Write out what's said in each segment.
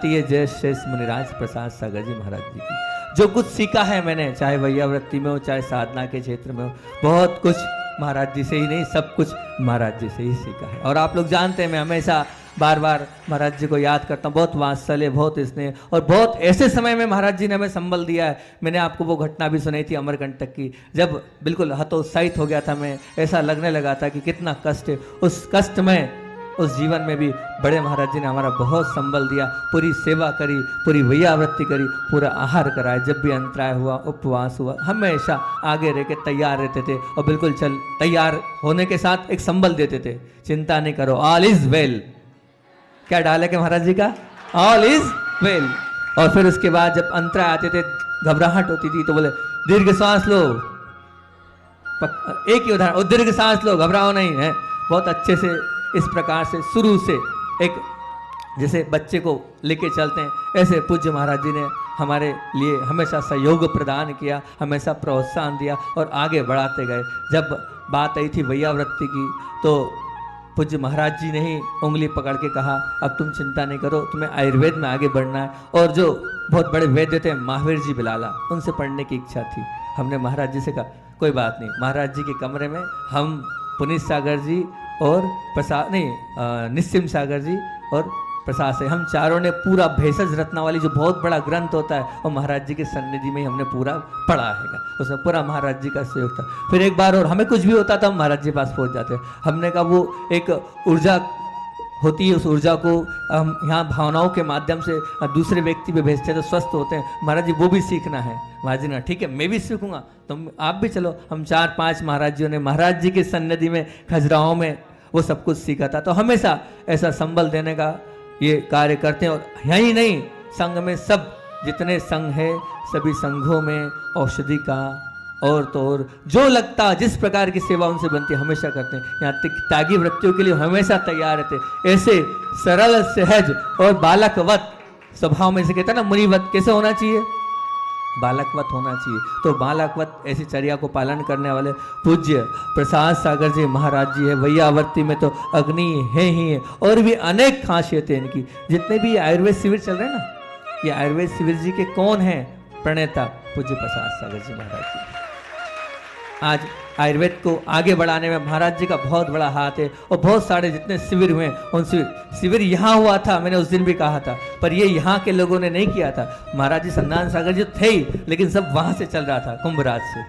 ये जय शेष मुनिराज प्रसाद सागर जी महाराज जी की। जो कुछ सीखा है मैंने, चाहे वैयावृत्ति में हो चाहे साधना के क्षेत्र में हो, बहुत कुछ महाराज जी से ही नहीं, सब कुछ महाराज जी से ही सीखा है। और आप लोग जानते हैं मैं हमेशा बार बार महाराज जी को याद करता हूँ, बहुत वात्सल्य, बहुत स्नेह, और बहुत ऐसे समय में महाराज जी ने हमें संबल दिया है। मैंने आपको वो घटना भी सुनाई थी अमरकंटक की, जब बिल्कुल हतोत्साहित हो गया था मैं, ऐसा लगने लगा था कि कितना कष्ट है। उस कष्ट में, उस जीवन में भी बड़े महाराज जी ने हमारा बहुत संबल दिया, पूरी सेवा करी, पूरी वैयावृत्ति करी, पूरा आहार कराया। जब भी अंतराय हुआ, उपवास हुआ, हमेशा आगे रह के तैयार रहते थे, और बिल्कुल चल तैयार होने के साथ एक संबल देते थे, चिंता नहीं करो, ऑल इज वेल। क्या डाल है कि महाराज जी का, ऑल इज वेल। और फिर उसके बाद जब अंतराय आते थे, घबराहट होती थी, तो बोले दीर्घ सांस लो। एक ही उदाहरण, दीर्घ सांस लो, घबराओ नहीं है। बहुत अच्छे से इस प्रकार से शुरू से एक जैसे बच्चे को लेके चलते हैं, ऐसे पूज्य महाराज जी ने हमारे लिए हमेशा सहयोग प्रदान किया, हमेशा प्रोत्साहन दिया और आगे बढ़ाते गए। जब बात आई थी वैयावृत्ति की, तो पूज्य महाराज जी ने ही उंगली पकड़ के कहा, अब तुम चिंता नहीं करो, तुम्हें आयुर्वेद में आगे बढ़ना है। और जो बहुत बड़े वैद्य थे महावीर जी बिलाला, उनसे पढ़ने की इच्छा थी। हमने महाराज जी से कहा कोई बात नहीं, महाराज जी के कमरे में हम पुनीत सागर जी और प्रसाद नहीं निस्सिम सागर जी और प्रसाद से, हम चारों ने पूरा भेषज रत्नावली जो बहुत बड़ा ग्रंथ होता है, और महाराज जी के सन्निधि में ही हमने पूरा पढ़ा है। उसमें पूरा महाराज जी का सहयोग था। फिर एक बार और हमें कुछ भी होता था, हम महाराज जी के पास पहुंच जाते। हमने कहा वो एक ऊर्जा होती है, उस ऊर्जा को हम यहाँ भावनाओं के माध्यम से दूसरे व्यक्ति पे भेजते हैं तो स्वस्थ होते हैं। महाराज जी वो भी सीखना है। महाराज जी ने ठीक है मैं भी सीखूंगा, तुम आप भी चलो। हम 4-5 महाराज जी ने महाराज जी के सन्निधि में खजुराहो में वो सब कुछ सीखा था। तो हमेशा ऐसा संबल देने का ये कार्य करते हैं। और यही नहीं, संघ में सब जितने संघ है, सभी संघों में औषधि का और तो और जो लगता जिस प्रकार की सेवा उनसे बनती है हमेशा करते हैं। यहाँ तक त्यागी वृत्तियों के लिए हमेशा तैयार रहते। ऐसे सरल सहज और बालकवत स्वभाव में से कहता है ना, मुनिवत कैसे होना चाहिए, बालकवत होना चाहिए। तो बालकवत ऐसी चर्या को पालन करने वाले पूज्य प्रसाद सागर जी महाराज जी है। वैयावृत्ति में तो अग्नि है ही है, और भी अनेक खासियतें इनकी। जितने भी आयुर्वेद शिविर चल रहे हैं ना, ये आयुर्वेद शिविर जी के कौन है प्रणेता, पूज्य प्रसाद सागर जी महाराज जी। आज आयुर्वेद को आगे बढ़ाने में महाराज जी का बहुत बड़ा हाथ है। और बहुत सारे जितने शिविर हुए, उन शिविर यहाँ हुआ था, मैंने उस दिन भी कहा था, पर ये यहाँ के लोगों ने नहीं किया था। महाराज जी संधान सागर जी थे ही, लेकिन सब वहां से चल रहा था, कुंभराज से।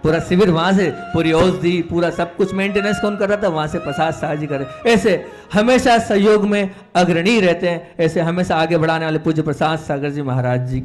पूरा शिविर वहां से, पूरी औषधि, पूरा सब कुछ मेंटेनेंस कौन कर रहा था, वहां से प्रसाद सागर जी करे। ऐसे हमेशा सहयोग में अग्रणी रहते हैं, ऐसे हमेशा आगे बढ़ाने वाले पूज्य प्रसाद सागर जी महाराज जी।